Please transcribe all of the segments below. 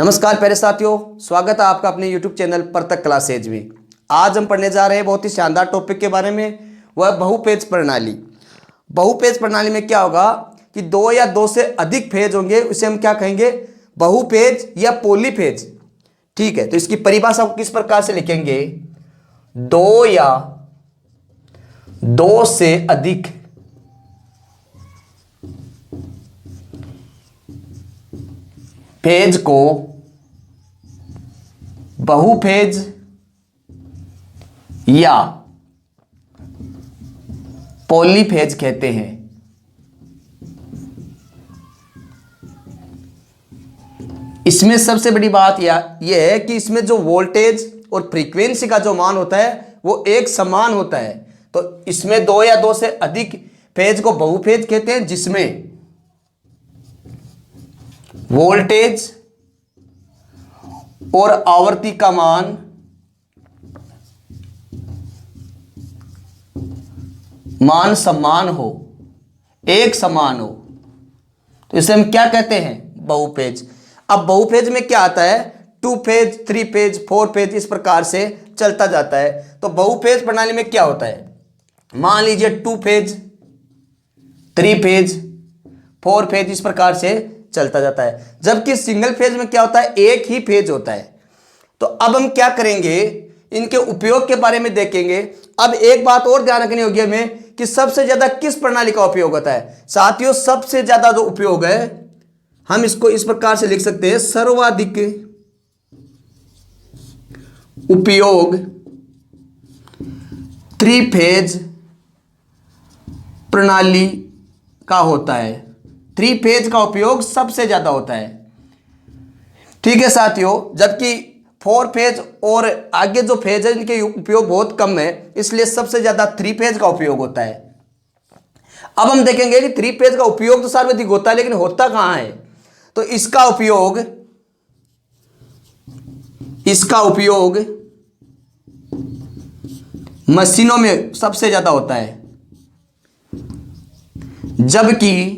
नमस्कार प्यारे साथियों, स्वागत है आपका अपने YouTube चैनल परतक क्लासेज में। आज हम पढ़ने जा रहे हैं बहुत ही शानदार टॉपिक के बारे में, वह बहुपेज प्रणाली। बहुपेज प्रणाली में क्या होगा कि दो या दो से अधिक पेज होंगे, उसे हम क्या कहेंगे, बहुपेज या पॉलीपेज। ठीक है, तो इसकी परिभाषा को किस प्रकार से लिखेंगे, दो या दो से अधिक पेज को बहुपेज या पॉलीपेज कहते हैं। इसमें सबसे बड़ी बात यह है कि इसमें जो वोल्टेज और फ्रीक्वेंसी का जो मान होता है वो एक समान होता है। तो इसमें दो या दो से अधिक पेज को बहुपेज कहते हैं, जिसमें वोल्टेज और आवृत्ति का मान समान हो, एक समान हो, तो इसे हम क्या कहते हैं, बहुपेज। अब बहुपेज में क्या आता है, 2 पेज, 3 पेज, 4 पेज, इस प्रकार से चलता जाता है। तो बहुपेज प्रणाली में क्या होता है, मान लीजिए 2 पेज, 3 पेज, 4 पेज, इस प्रकार से चलता जाता है। जबकि सिंगल पेज में क्या होता है, एक ही पेज होता है। तो अब हम क्या करेंगे, इनके उपयोग के बारे में देखेंगे। अब एक बात और ध्यान रखनी होगी हमें कि सबसे ज्यादा किस प्रणाली का उपयोग होता है। साथियों, सबसे ज्यादा जो उपयोग है, हम इसको इस प्रकार से लिख सकते हैं, सर्वाधिक उपयोग 3 पेज प्रणाली का होता है। 3 पेज का उपयोग सबसे ज्यादा होता है। ठीक है साथियों, जबकि 4 पेज और आगे जो पेज है इनके उपयोग बहुत कम है, इसलिए सबसे ज्यादा 3 पेज का उपयोग होता है। अब हम देखेंगे कि 3 पेज का उपयोग तो सर्वाधिक होता है, लेकिन होता कहां है। तो इसका उपयोग मशीनों में सबसे ज्यादा होता है, जबकि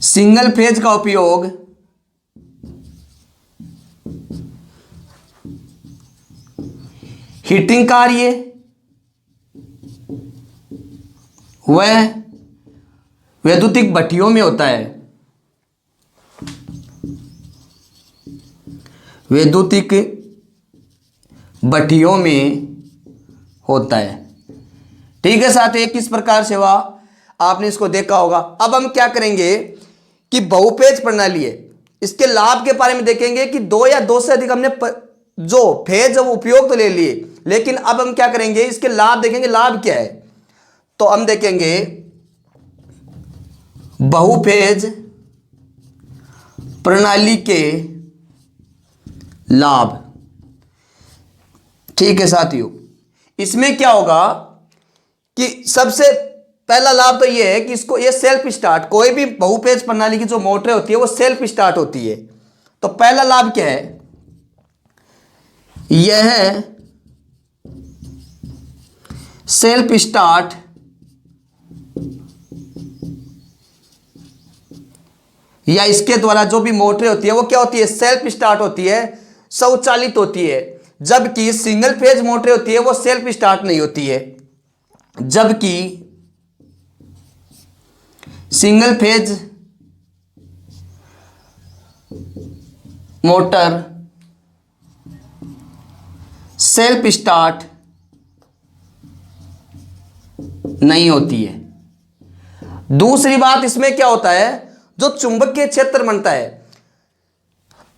सिंगल पेज का उपयोग हीटिंग कार्य व वैद्युतिक भट्टियों में होता है। वैद्युतिक भट्टियों में होता है। ठीक है साथियों, किस प्रकार से हुआ आपने इसको देखा होगा। अब हम क्या करेंगे कि बहुपेज प्रणाली है, इसके लाभ के बारे में देखेंगे कि दो या दो से अधिक हमने जो पेज वो उपयोग तो ले लिए, लेकिन अब हम क्या करेंगे, इसके लाभ देखेंगे। लाभ क्या है, तो हम देखेंगे बहुपेज प्रणाली के लाभ। ठीक है साथियों, इसमें क्या होगा कि सबसे पहला लाभ तो यह है कि इसको ये सेल्फ स्टार्ट, कोई भी बहुपेज प्रणाली की जो मोटर होती है वो सेल्फ स्टार्ट होती है। तो पहला लाभ क्या है, यह सेल्फ स्टार्ट या इसके द्वारा जो भी मोटर होती है वो क्या होती है, सेल्फ स्टार्ट होती है, स्वचालित होती है। जबकि सिंगल पेज मोटर होती है वो सेल्फ स्टार्ट नहीं होती है। जबकि single page motor self start नहीं होती है। दूसरी बात इसमें क्या होता है, जो चुंबकीय क्षेत्र बनता है,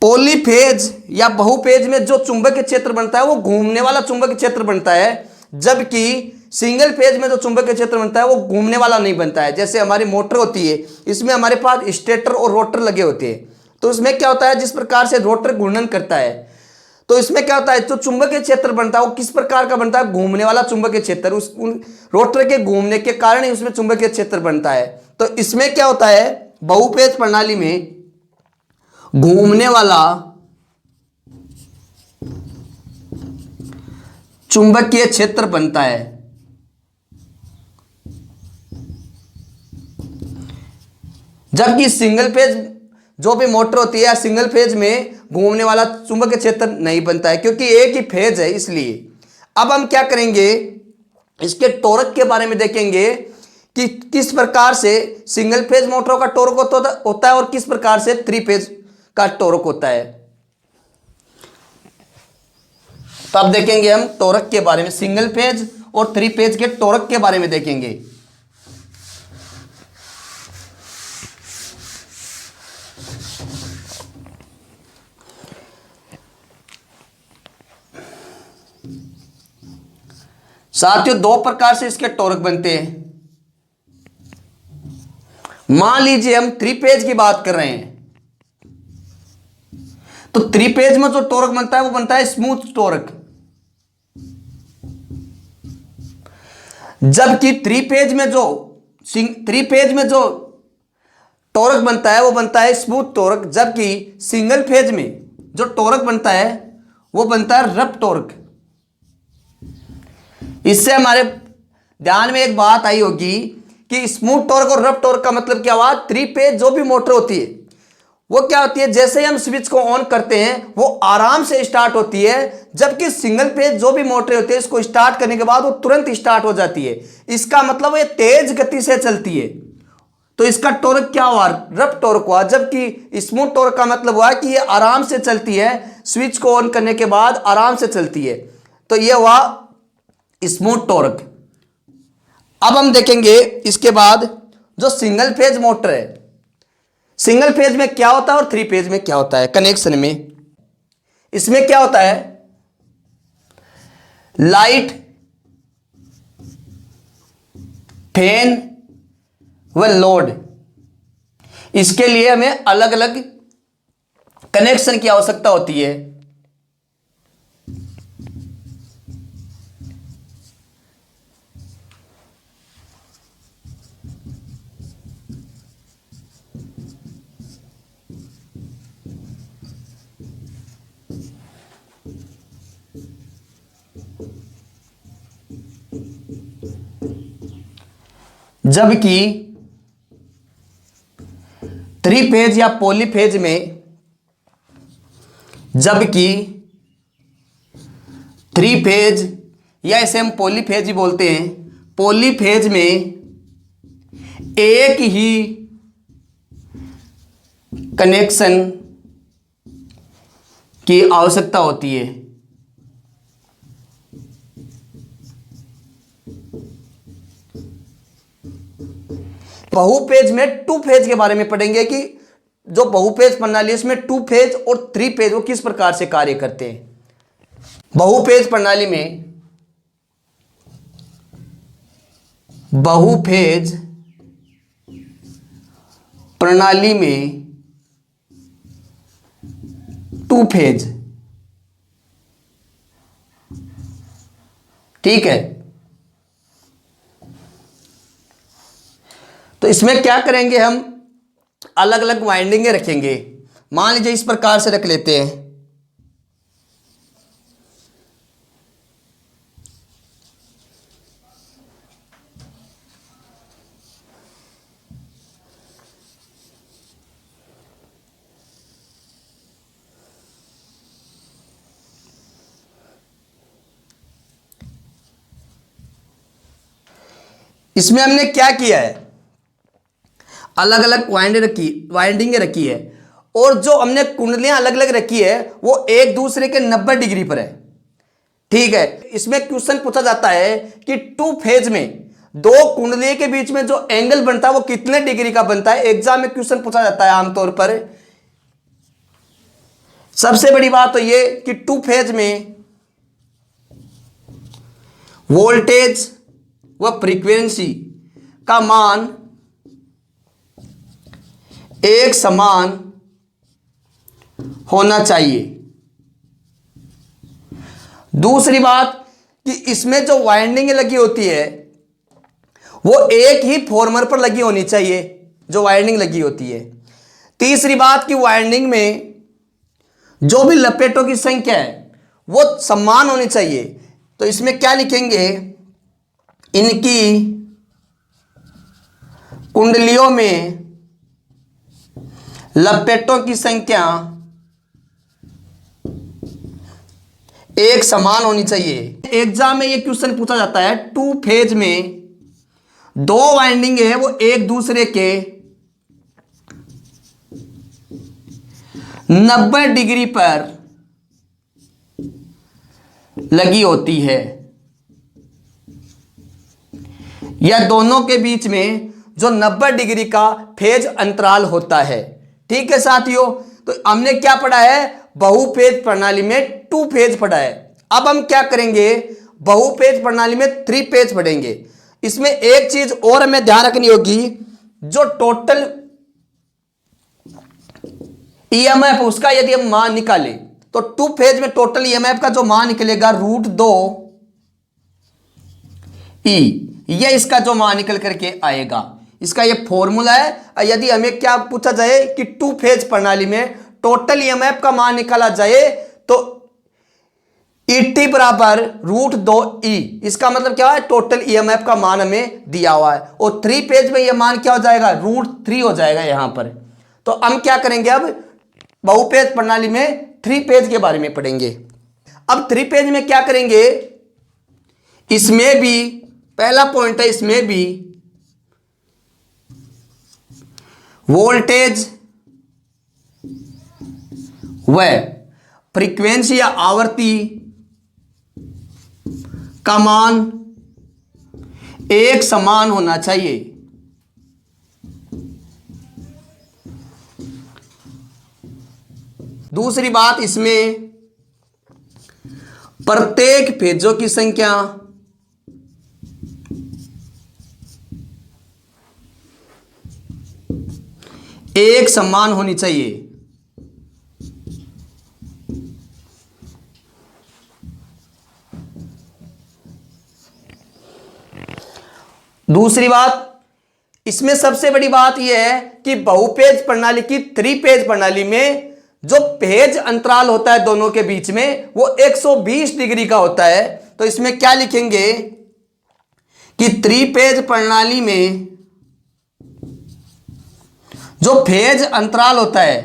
पॉलीपेज या बहुपेज में जो चुंबकीय क्षेत्र बनता है वो घूमने वाला चुंबकीय क्षेत्र बनता है। जबकि सिंगल पेज में जो चुंबकीय क्षेत्र बनता है वो घूमने वाला नहीं बनता है। जैसे हमारी मोटर होती है, इसमें हमारे पास स्टेटर और रोटर लगे होते हैं। तो इसमें क्या होता है, जिस प्रकार से रोटर घूर्णन करता है, तो इसमें क्या होता है, जो चुंबकीय क्षेत्र बनता है वो किस प्रकार का बनता है, घूमने वाला चुंबकीय क्षेत्र। उस रोटर के घूमने के कारण ही उसमें चुंबकीय क्षेत्र बनता है। तो इसमें क्या होता है, बहुपेज प्रणाली में घूमने वाला चुंबकीय क्षेत्र बनता है। जबकि सिंगल पेज जो भी मोटर होती है सिंगल फेज में घूमने वाला चुंबकीय क्षेत्र नहीं बनता है, क्योंकि एक ही फेज है इसलिए। अब हम क्या करेंगे, इसके टॉर्क के बारे में देखेंगे कि किस प्रकार से सिंगल फेज मोटरों का टॉर्क होता है और किस प्रकार से थ्री फेज का टॉर्क होता है। तो अब देखेंगे हम टॉर्क के बारे में, सिंगल फेज और थ्री फेज के टॉर्क के बारे में देखेंगे। साथियों, दो प्रकार से इसके टॉर्क बनते हैं। मान लीजिए हम थ्री फेज की बात कर रहे हैं, तो थ्री फेज में जो टॉर्क बनता है वो बनता है स्मूथ टॉर्क, जबकि थ्री फेज में जो टॉर्क बनता है वो बनता है स्मूथ टॉर्क, जबकि सिंगल फेज में जो टॉर्क बनता है वो बनता है रफ टॉर्क। इससे हमारे ध्यान में एक बात आई होगी कि स्मूथ टॉर्क और रफ टॉर्क का मतलब क्या हुआ। थ्री फेज जो भी मोटर होती है वो क्या होती है, जैसे ही हम स्विच को ऑन करते हैं वो आराम से स्टार्ट होती है, जबकि सिंगल फेज जो भी मोटर होती है इसको स्टार्ट करने के बाद वो तुरंत स्टार्ट हो जाती है। इसका मतलब ये तेज गति से चलती है, तो इसका टॉर्क क्या हुआ, रफ टॉर्क हुआ। जबकि स्मूथ टॉर्क का मतलब हुआ कि ये आराम से चलती है, स्विच को ऑन करने के बाद आराम से चलती है, तो ये हुआ स्मूथ टॉर्क। अब हम देखेंगे इसके बाद जो सिंगल फेज मोटर है, सिंगल फेज में क्या होता है और थ्री फेज में क्या होता है कनेक्शन में। इसमें क्या होता है, लाइट, फैन व लोड, इसके लिए हमें अलग अलग कनेक्शन की आवश्यकता होती है। जबकि थ्री फेज या पॉलीफेज में, जबकि थ्री फेज या इसे हम पॉलीफेज ही बोलते हैं, पॉलीफेज में एक ही कनेक्शन की आवश्यकता होती है। बहुफेज में टू फेज के बारे में पढ़ेंगे कि जो बहुफेज प्रणाली है इसमें टू फेज और थ्री फेज वो किस प्रकार से कार्य करते हैं। बहुफेज प्रणाली में टू फेज, ठीक है, तो इसमें क्या करेंगे, हम अलग अलग वाइंडिंगें रखेंगे। मान लीजिए इस प्रकार से रख लेते हैं। इसमें हमने क्या किया है, अलग अलग वाइंडिंगें रखी है, और जो हमने कुंडलियां अलग अलग रखी है वो एक दूसरे के 90 डिग्री पर है, ठीक है। इसमें क्वेश्चन पूछा जाता है कि टू फेज में दो कुंडली के बीच में जो एंगल बनता है वो कितने डिग्री का बनता है। एग्जाम में क्वेश्चन पूछा जाता है आमतौर पर। सबसे बड़ी बात तो ये कि टू फेज में वोल्टेज व फ्रीक्वेंसी का मान एक समान होना चाहिए। दूसरी बात कि इसमें जो वाइंडिंग लगी होती है वो एक ही फॉर्मर पर लगी होनी चाहिए, जो वाइंडिंग लगी होती है। तीसरी बात कि वाइंडिंग में जो भी लपेटों की संख्या है वो समान होनी चाहिए। तो इसमें क्या लिखेंगे, इनकी कुंडलियों में लपेटों की संख्या एक समान होनी चाहिए। एग्जाम में ये क्वेश्चन पूछा जाता है, टू फेज में दो वाइंडिंग है वो एक दूसरे के 90 डिग्री पर लगी होती है, या दोनों के बीच में जो 90 डिग्री का फेज अंतराल होता है। ठीक है साथियों, तो हमने क्या पढ़ा है, बहुफेज प्रणाली में टू फेज पढ़ा है। अब हम क्या करेंगे, बहुफेज प्रणाली में थ्री फेज पढ़ेंगे। इसमें एक चीज और हमें ध्यान रखनी होगी, जो टोटल ईएमएफ उसका यदि हम मान निकाले तो टू फेज में टोटल ईएमएफ का जो मान निकलेगा √2 ई, ये इसका जो मान निकल करके आएगा, इसका ये फॉर्मूला है। यदि हमें क्या पूछा जाए कि टू फेज प्रणाली में टोटल ईएमएफ का मान निकाला जाए तो ET बराबर √2 ई, इसका मतलब क्या है, टोटल ईएमएफ का मान हमें दिया हुआ है। और थ्री फेज में यह मान क्या हो जाएगा, √3 हो जाएगा यहां पर। तो हम क्या करेंगे, अब बहुफेज प्रणाली में थ्री फेज के बारे में पढ़ेंगे। अब थ्री फेज में क्या करेंगे, इसमें भी पहला पॉइंट है, इसमें भी वोल्टेज व फ्रीक्वेंसी या आवर्ती का मान एक समान होना चाहिए। दूसरी बात, इसमें प्रत्येक फेजों की संख्या एक समान होनी चाहिए। दूसरी बात, इसमें सबसे बड़ी बात यह है कि बहुपेज प्रणाली की थ्री पेज प्रणाली में जो पेज अंतराल होता है दोनों के बीच में वो 120 डिग्री का होता है। तो इसमें क्या लिखेंगे कि थ्री पेज प्रणाली में जो फेज अंतराल होता है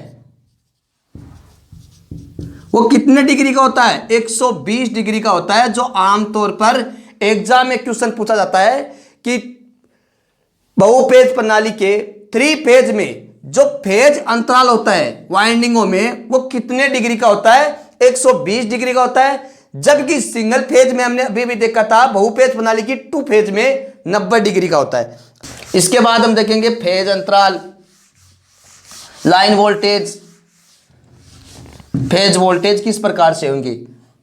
वो कितने डिग्री का होता है, 120 डिग्री का होता है। जो आमतौर पर एग्जाम में क्वेश्चन पूछा जाता है कि बहुपेज प्रणाली के थ्री फेज में जो फेज अंतराल होता है वाइंडिंगों में वो कितने डिग्री का होता है, 120 डिग्री का होता है। जबकि सिंगल फेज में हमने अभी भी देखा था बहुपेज प्रणाली की टू फेज में 90 डिग्री का होता है। इसके बाद हम देखेंगे फेज अंतराल, लाइन वोल्टेज, फेज वोल्टेज किस प्रकार से होंगी।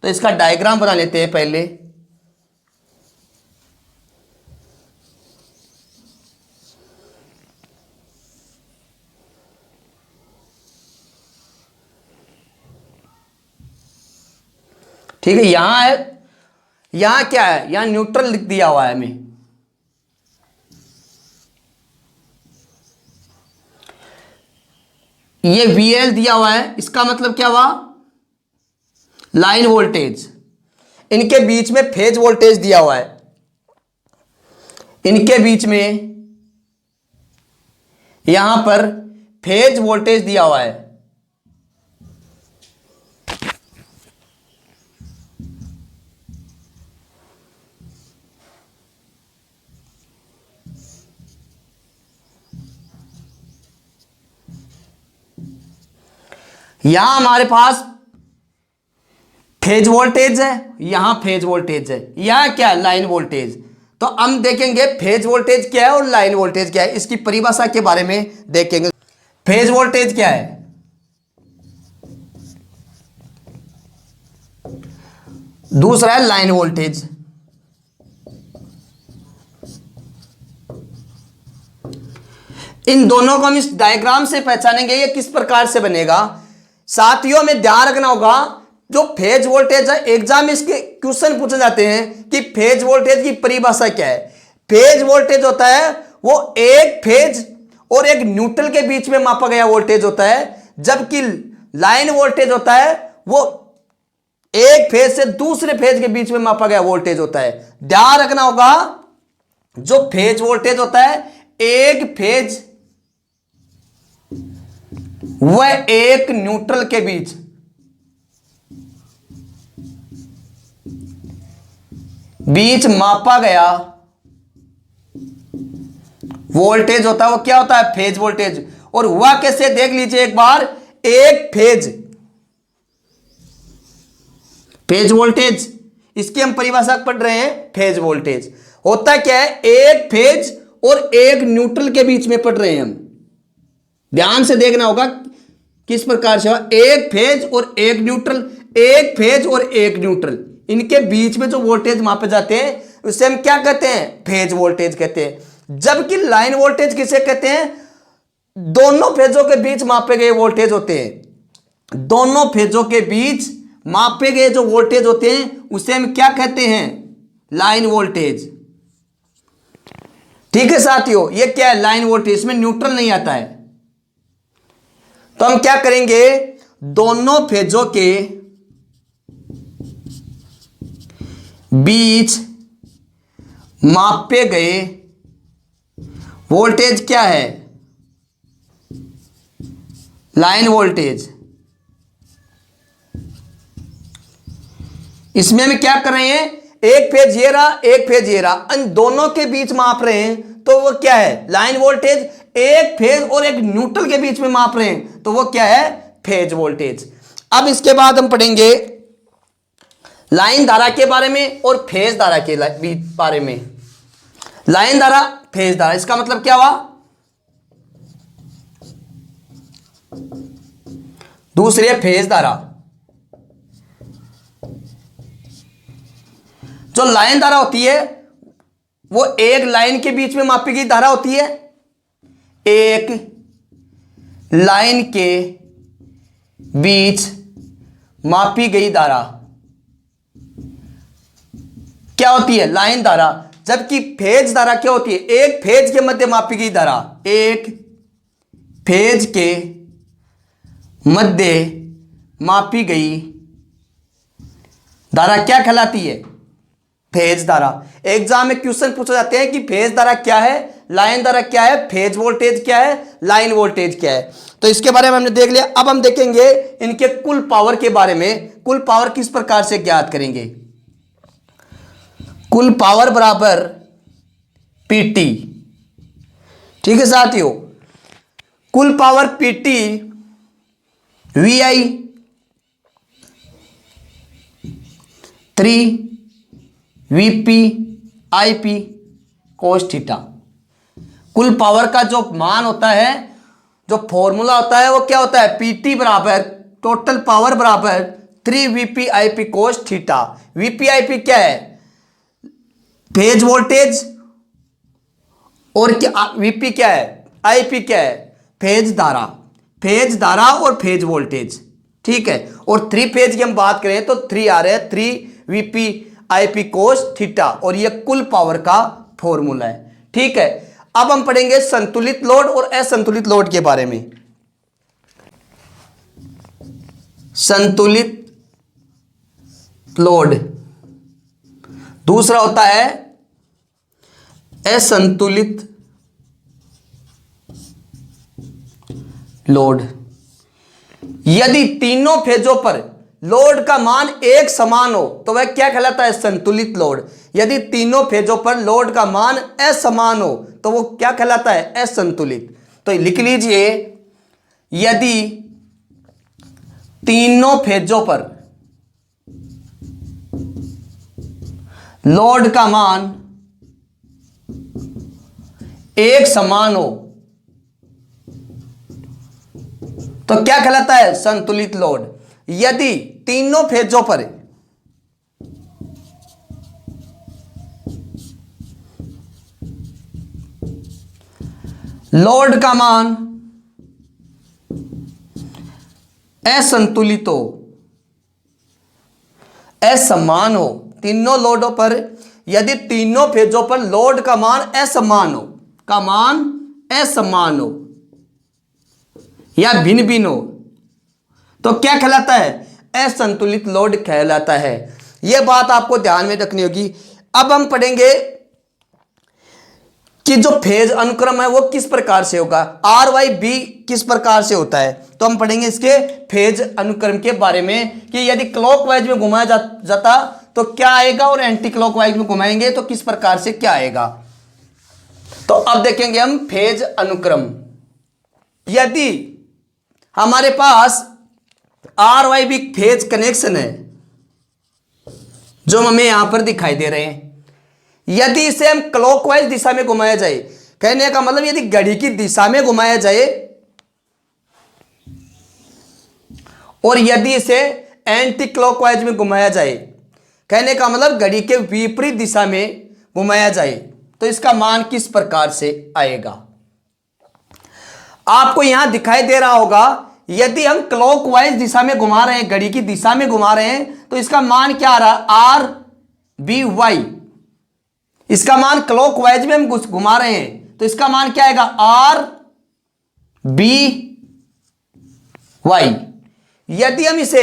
तो इसका डायग्राम बना लेते हैं पहले। ठीक है, यहां है, यहां क्या है, यहां न्यूट्रल लिख दिया हुआ है हमें। ये VL दिया हुआ है, इसका मतलब क्या हुआ, लाइन वोल्टेज। इनके बीच में फेज वोल्टेज दिया हुआ है, इनके बीच में यहां पर फेज वोल्टेज दिया हुआ है। यहां हमारे पास फेज वोल्टेज है, यहां फेज वोल्टेज है, यहां क्या है, लाइन वोल्टेज। तो हम देखेंगे फेज वोल्टेज क्या है और लाइन वोल्टेज क्या है, इसकी परिभाषा के बारे में देखेंगे। फेज वोल्टेज क्या है, दूसरा है लाइन वोल्टेज। इन दोनों को हम इस डायग्राम से पहचानेंगे, ये किस प्रकार से बनेगा। साथियों में ध्यान रखना होगा, जो फेज वोल्टेज है एग्जाम में इसके क्वेश्चन पूछे जाते हैं कि फेज वोल्टेज की परिभाषा क्या है। फेज वोल्टेज होता है वो एक फेज और एक न्यूट्रल के बीच में मापा गया वोल्टेज होता है, जबकि लाइन वोल्टेज होता है वो एक फेज से दूसरे फेज के बीच में मापा गया वोल्टेज होता है। ध्यान रखना होगा, जो फेज वोल्टेज होता है एक फेज वह एक न्यूट्रल के बीच मापा गया वोल्टेज होता है, वो क्या होता है? Phase voltage. और हुआ कैसे देख लीजिए एक बार, एक फेज वोल्टेज, इसकी हम परिभाषा पढ़ रहे हैं। फेज वोल्टेज होता क्या है? एक फेज और एक न्यूट्रल के बीच में पढ़ रहे हैं हम। ध्यान से देखना होगा किस प्रकार से। एक फेज और एक न्यूट्रल, एक फेज और एक न्यूट्रल, इनके बीच में जो वोल्टेज मापे जाते हैं उसे हम क्या कहते हैं? फेज वोल्टेज कहते हैं। जबकि लाइन वोल्टेज किसे कहते हैं? दोनों फेजों के बीच मापे गए वोल्टेज होते हैं। दोनों फेजों के बीच मापे गए जो वोल्टेज होते हैं उसे हम क्या कहते हैं? Line voltage. ठीक है साथियों, ये क्या है? Line voltage. इसमें न्यूट्रल नहीं आता है। तो हम क्या करेंगे? दोनों फेजों के बीच मापे गए वोल्टेज क्या है? Line voltage. इसमें हम क्या कर रहे हैं? एक फेज ये रहा, एक फेज ये रहा, इन दोनों के बीच माप रहे हैं तो वो क्या है? Line voltage. एक फेज और एक न्यूट्रल के बीच में माप रहे हैं तो वो क्या है? Phase voltage. अब इसके बाद हम पढ़ेंगे लाइन धारा के बारे में और फेज धारा के बारे में। लाइन धारा, फेज धारा, इसका मतलब क्या हुआ? दूसरी है फेज धारा। जो लाइन धारा होती है वो एक लाइन के बीच में मापी गई धारा होती है। एक लाइन के बीच मापी गई धारा क्या होती है? लाइन धारा। जबकि फेज धारा क्या होती है? एक फेज के मध्य मापी गई धारा। एक फेज के मध्य मापी गई धारा क्या कहलाती है? फेज धारा। एग्जाम में क्वेश्चन पूछे जाते हैं कि फेज धारा क्या है, लाइन धारा क्या है, फेज वोल्टेज क्या है, लाइन वोल्टेज क्या है। तो इसके बारे में हमने देख लिया। अब हम देखेंगे इनके कुल पावर के बारे में। कुल पावर किस प्रकार से ज्ञात करेंगे? कुल पावर बराबर पीटी। ठीक है साथियों, कुल power PT VI 3 VP IP cos theta. कुल पावर का जो मान होता है, जो फॉर्मूला होता है वो क्या होता है? PT बराबर टोटल पावर बराबर 3 VP IP cos theta. VP IP क्या है? Phase voltage. और क्या VP क्या है? IP क्या है? फेज धारा। फेज धारा और फेज वोल्टेज। ठीक है। और 3 फेज की हम बात करें तो 3 आ रहे हैं, 3 VP IP cos थीटा। और यह कुल पावर का फॉर्मूला है। ठीक है। अब हम पढ़ेंगे संतुलित लोड और असंतुलित लोड के बारे में। संतुलित लोड, दूसरा होता है असंतुलित लोड। यदि तीनों फेजों पर लोड का मान एक समान हो तो वह क्या कहलाता है? संतुलित लोड। यदि तीनों फेजों पर लोड का मान असमान हो तो वो क्या कहलाता है? असंतुलित। तो लिख लीजिए, यदि तीनों फेजों पर लोड का मान एक समान हो तो क्या कहलाता है? संतुलित लोड। यदि तीनों फेजों पर लोड का मान असंतुलित हो, असमान हो, तीनों लोडों पर यदि तीनों फेजों पर लोड का मान असमान हो, का मान असमान हो या भिन्न भिन्न हो तो क्या कहलाता है? असंतुलित लोड कहलाता है। यह बात आपको ध्यान में रखनी होगी। अब हम पढ़ेंगे कि जो फेज अनुक्रम है वो किस प्रकार से होगा, आर वाई बी किस प्रकार से होता है। तो हम पढ़ेंगे इसके फेज अनुक्रम के बारे में कि यदि क्लॉकवाइज में घुमाया जाता तो क्या आएगा और एंटी क्लॉकवाइज में घुमाएंगे तो किस प्रकार से क्या आएगा। तो अब देखेंगे हम फेज अनुक्रम। यदि हमारे पास R Y B phase connection है जो हमें यहां पर दिखाई दे रहे हैं, यदि इसे हम क्लॉकवाइज दिशा में घुमाया जाए, कहने का मतलब यदि घड़ी की दिशा में घुमाया जाए और यदि इसे एंटी क्लॉकवाइज में घुमाया जाए, कहने का मतलब घड़ी के विपरीत दिशा में घुमाया जाए, तो इसका मान किस प्रकार से आएगा। आपको यहां दिखाई दे रहा होगा यदि हम क्लॉकवाइज दिशा में घुमा रहे हैं, घड़ी की दिशा में घुमा रहे हैं, तो इसका मान क्या आ रहा है, आर बी वाई। इसका मान क्लॉकवाइज में हम घुमा रहे हैं तो इसका मान क्या आएगा, आर बी वाई। यदि हम इसे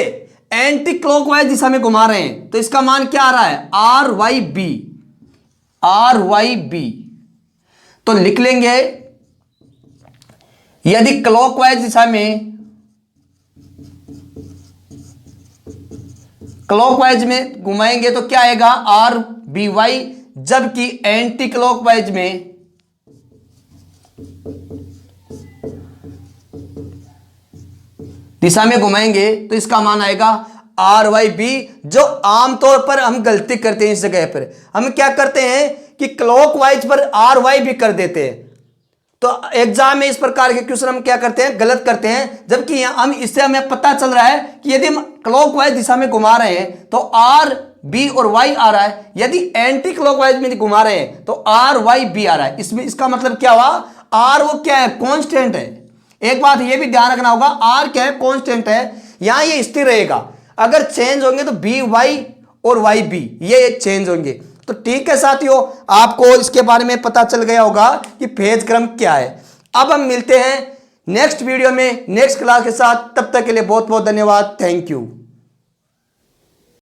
एंटी क्लॉकवाइज दिशा में घुमा रहे हैं तो इसका मान क्या आ रहा है, R Y B, R Y B. तो लिख लेंगे यदि क्लॉकवाइज दिशा में, क्लॉकवाइज में घुमाएंगे तो क्या आएगा, आर बी वाई, जबकि एंटी क्लॉकवाइज में दिशा में घुमाएंगे तो इसका मान आएगा आर वाई बी। जो आमतौर पर हम गलती करते हैं इस जगह पर, हम क्या करते हैं कि क्लॉकवाइज पर आर वाई भी कर देते हैं। तो एग्जाम में इस प्रकार के क्वेश्चन हम क्या करते हैं, गलत करते हैं, जबकि यहां हम इससे हमें पता चल रहा है कि यदि हम क्लॉकवाइज दिशा में घुमा रहे हैं तो आर बी और वाई आ रहा है, यदि एंटी क्लॉकवाइज में घुमा रहे हैं तो आर वाई बी आ रहा है। इसमें इसका मतलब क्या हुआ, आर वो क्या है, कांस्टेंट है। एक बात ये भी ध्यान रखना होगा, आर क्या है, कांस्टेंट है, यहां ये स्थिर रहेगा। अगर चेंज होंगे तो बी वाई और वाई बी ये चेंज होंगे। तो ठीक है साथियों, आपको इसके बारे में पता चल गया होगा कि फेज क्रम क्या है। अब हम मिलते हैं नेक्स्ट वीडियो में नेक्स्ट क्लास के साथ, तब तक के लिए बहुत बहुत धन्यवाद, थैंक यू।